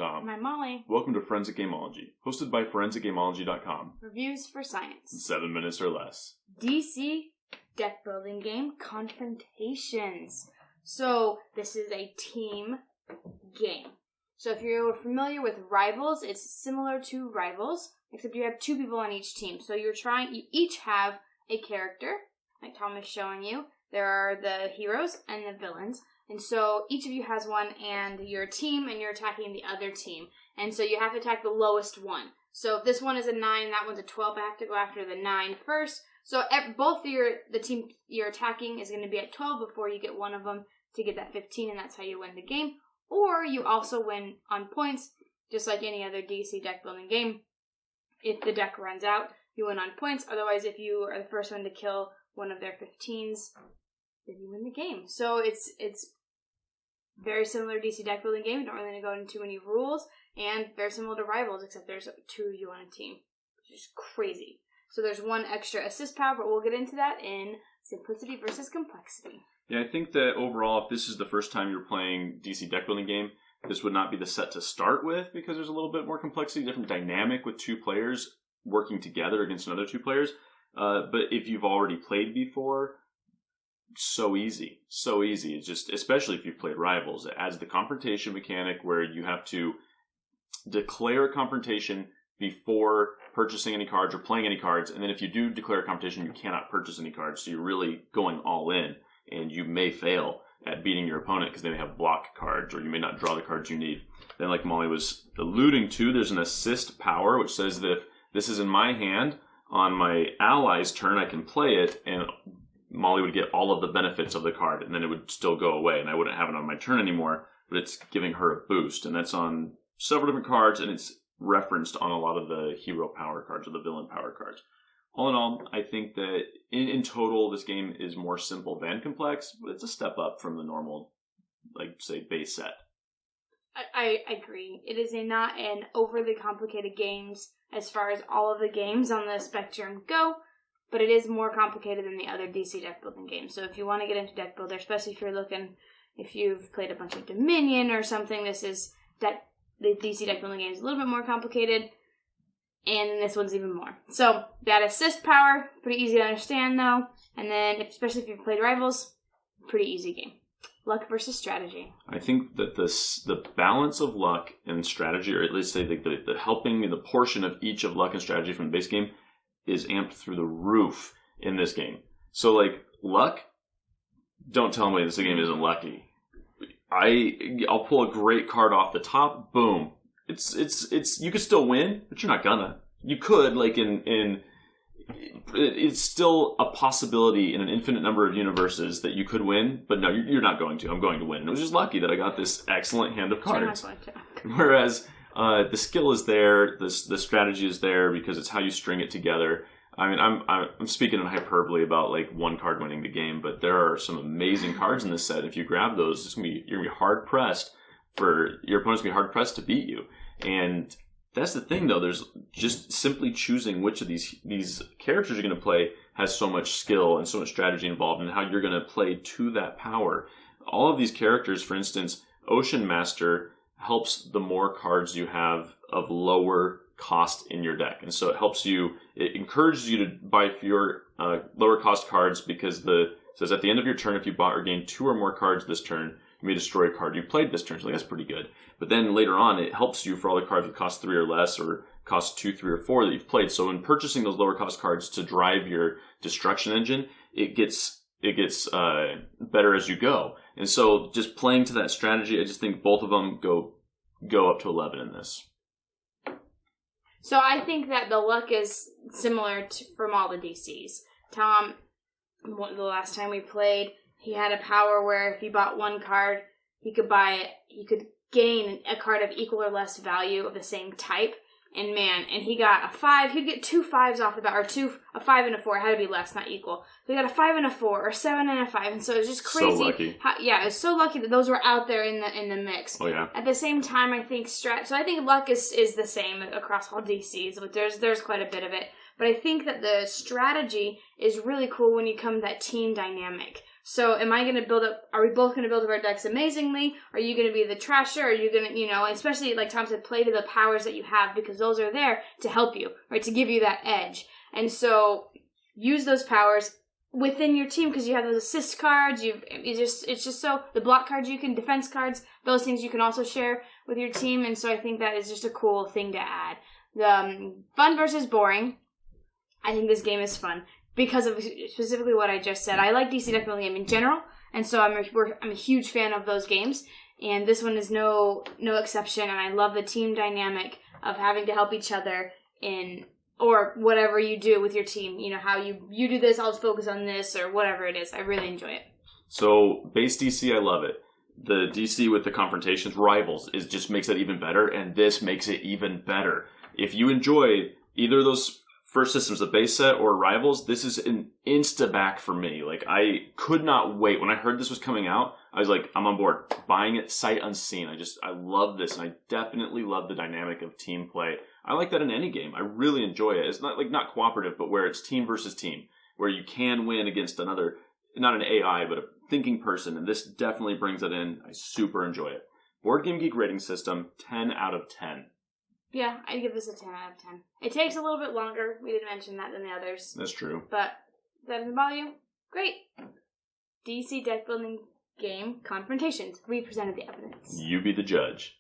Tom. And I'm Molly. Welcome to Forensic Gameology, hosted by ForensicGameology.com. Reviews for science. In 7 minutes or less. DC deck building game, Confrontations. So, this is a team game. So if you're familiar with Rivals, it's similar to Rivals, except you have two people on each team. So you each have a character, like Tom is showing you. There are the heroes and the villains. And so each of you has one, and you're a team, and you're attacking the other team. And so you have to attack the lowest one. So if this one is a 9, that one's a 12, I have to go after the 9 first. So both the team you're attacking is going to be at 12 before you get one of them to get that 15, and that's how you win the game. Or you also win on points, just like any other DC deck building game. If the deck runs out, you win on points. Otherwise, if you are the first one to kill one of their 15s, then you win the game. So it's very similar to DC deck building game. You don't really need to go into too many rules, and very similar to Rivals, except there's 2 of you on a team, which is crazy. So there's one extra assist power, but we'll get into that in simplicity versus complexity. Yeah, I think that overall, if this is the first time you're playing DC deck building game, this would not be the set to start with because there's a little bit more complexity, different dynamic with 2 players working together against another 2 players. But if you've already played before, so easy. So easy. It's just, especially if you've played Rivals, it adds the confrontation mechanic where you have to declare a confrontation before purchasing any cards or playing any cards. And then if you do declare a confrontation, you cannot purchase any cards. So you're really going all in. And you may fail at beating your opponent because they may have block cards, or you may not draw the cards you need. Then, like Molly was alluding to, there's an assist power, which says that if this is in my hand, on my ally's turn, I can play it, and Molly would get all of the benefits of the card, and then it would still go away, and I wouldn't have it on my turn anymore, but it's giving her a boost. And that's on several different cards, and it's referenced on a lot of the hero power cards or the villain power cards. All in all, I think that in total, this game is more simple than complex, but it's a step up from the normal, like, say, base set. I agree. It is not an overly complicated game as far as all of the games on the spectrum go, but it is more complicated than the other DC deck building games. So if you want to get into deck builder, especially if you've played a bunch of Dominion or something, the DC deck building game is a little bit more complicated. And this one's even more. So, that assist power, pretty easy to understand though. And then, especially if you've played Rivals, pretty easy game. Luck versus strategy. I think that the balance of luck and strategy, or at least say the helping, the portion of each of luck and strategy from the base game is amped through the roof in this game. So, like, luck, don't tell me this game isn't lucky. I'll pull a great card off the top, boom. It's you could still win, but you're not gonna. You could, like it's still a possibility in an infinite number of universes that you could win, but no, you're not going to. I'm going to win. And it was just lucky that I got this excellent hand of cards. You're not going to. Whereas the skill is there, the strategy is there because it's how you string it together. I mean, I'm speaking in hyperbole about like one card winning the game, but there are some amazing cards in this set. If you grab those, you're gonna be hard pressed. Your opponent's gonna be hard pressed to beat you. And that's the thing, though. There's just simply choosing which of these characters you're going to play has so much skill and so much strategy involved in how you're going to play to that power. All of these characters, for instance, Ocean Master helps the more cards you have of lower cost in your deck. And so it encourages you to buy fewer lower cost cards because it says at the end of your turn, if you bought or gained 2 or more cards this turn, you may destroy a card you played this turn. So that's pretty good. But then later on, it helps you for all the cards that cost 3 or less or cost 2, 3, or 4 that you've played. So in purchasing those lower cost cards to drive your destruction engine, it gets better as you go. And so just playing to that strategy, I just think both of them go up to 11 in this. So I think that the luck is similar from all the DCs. Tom, the last time we played, he had a power where if he bought one card, he could gain a card of equal or less value of the same type. And he got a 5. He'd get 2 5s off the bat, or a 5 and a 4. It had to be less, not equal. So he got a 5 and a 4, or 7 and a 5. And so it was just crazy. So lucky. It was so lucky that those were out there in the mix. Oh yeah. At the same time, I think so I think luck is the same across all DCs, but there's quite a bit of it. But I think that the strategy is really cool when you come to that team dynamic. So am I going to build up, are we both going to build up our decks amazingly? Are you going to be the trasher? Are you going to, especially like Tom said, play to the powers that you have because those are there to help you, right? To give you that edge. And so use those powers within your team because you have those assist cards. It's just so the block cards defense cards, those things you can also share with your team. And so I think that is just a cool thing to add. The fun versus boring. I think this game is fun because of specifically what I just said. I like DC deck building game in general, and so I'm a huge fan of those games. And this one is no exception. And I love the team dynamic of having to help each other in. Or whatever you do with your team, how you do this, I'll focus on this, or whatever it is. I really enjoy it. So, base DC, I love it. The DC with the Confrontations, Rivals, just makes it even better, and this makes it even better. If you enjoy either of those first systems, the base set or Rivals, this is an insta-back for me. Like, I could not wait. When I heard this was coming out, I was like, I'm on board. Buying it sight unseen. I love this, and I definitely love the dynamic of team play. I like that in any game. I really enjoy it. It's not cooperative, but where it's team versus team, where you can win against another, not an AI, but a thinking person, and this definitely brings it in. I super enjoy it. Board Game Geek rating system, 10 out of 10. Yeah, I'd give this a 10 out of 10. It takes a little bit longer. We didn't mention that than the others. That's true. But that doesn't bother you? Great. DC deck building game Confrontations. We presented the evidence. You be the judge.